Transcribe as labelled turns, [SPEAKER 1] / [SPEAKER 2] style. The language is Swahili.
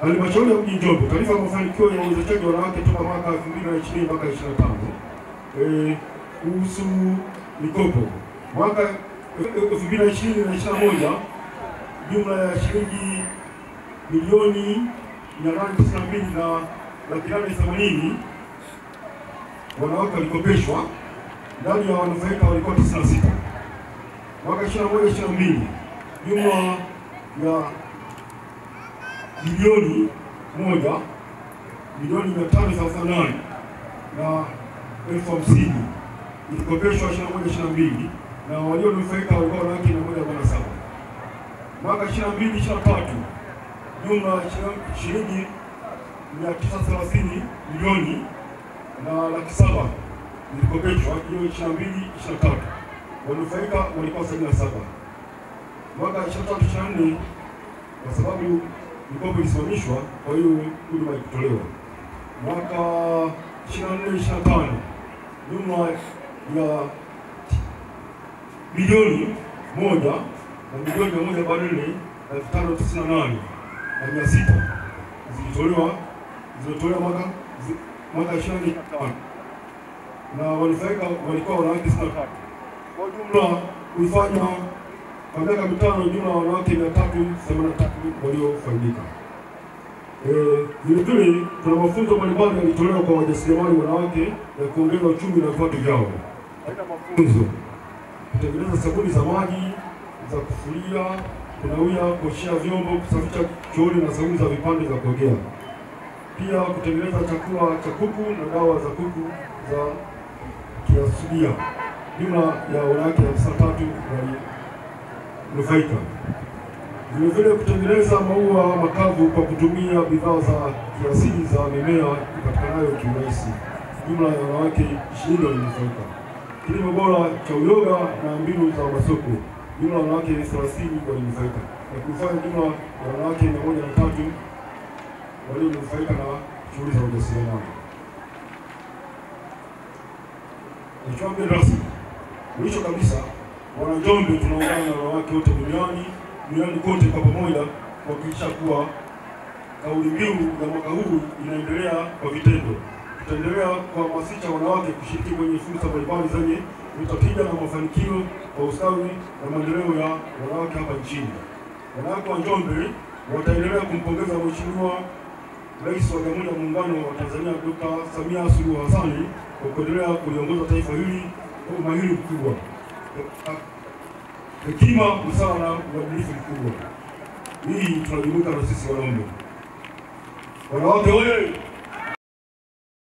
[SPEAKER 1] Halmashauri ya Mji Njombe, taarifa ya mafanikio ya uwezeshaji wa wanawake toka mwaka 2020 mpaka 25. Kuhusu mikopo. Mwaka 2020 na 21 jumla ya shilingi milioni 892 na laki 880 wanawake walikopeshwa, ndani ya wanufaika walikuwa 96. Mwaka 21-22 jumla ya milioni 1,538 na 50,000 ilikopeshwa 21-22 na walionufaika walikuwa wanawake 147. Mwaka 22-23 jumla shilingi 930 milioni na laki 7 ilikopeshwa hiyo 22-23. Wanufaika walikuwa 77. Mwaka 23-24 kwa sababu mikopo ilisimamishwa, kwa hiyo huduma ilitolewa. Mwaka 24-25 jumla ya milioni 1 na milioni 144,598 na 600 zilitolewa mwaka 25 na wanufaika walikuwa wanawake 63. Kwa jumla kuifanya kwa miaka mitano jumla wanawake 383 waliofaidika. Vile vile kuna mafunzo mbalimbali yalitolewa kwa wajasiriamali wanawake ya kuongeza uchumi na vipato vyao. Aina mafunzo: kutengeneza sabuni za maji, za kufulia, kunawia, kuoshea vyombo, kusafisha chooni na sabuni za vipande za kuogea. Pia kutengeneza chakula cha kuku na dawa za kuku za kiasilia. Jumla ya wanawake 53 walinufaika. Vile vile kutengeneza maua makavu kwa kutumia bidhaa za kiasili za mimea ipatikanayo kiurahisi. Jumla ya wanawake 20 walinufaika. Kilimo bora cha uyoga na mbinu za masoko. Jumla ya wanawake 30 walinufaika. Na kufanya jumla ya wanawake 103 walionufaika na shughuli za ujasiriamali. Nichombe rasmi. Mwisho kabisa, wana Njombe tunaungana na wanawake wote duniani kote kwa pamoja kuhakikisha kuwa kauli mbiu ya mwaka huu inaendelea kwa vitendo. Tutaendelea kuhamasisha wanawake kushiriki kwenye fursa mbalimbali zenye tija na mafanikio kwa ustawi na maendeleo ya wanawake hapa nchini. Wanawake wa Njombe wataendelea kumpongeza Mheshimiwa Rais wa Jamhuri ya Muungano wa Tanzania Dr. Samia Suluhu Hassan kwa kuendelea kuliongoza taifa hili kwa umahiri mkubwa, hekima, usawa na uadilifu mkubwa. Hii tunajumuika na sisi wanaume. Wanawake wewe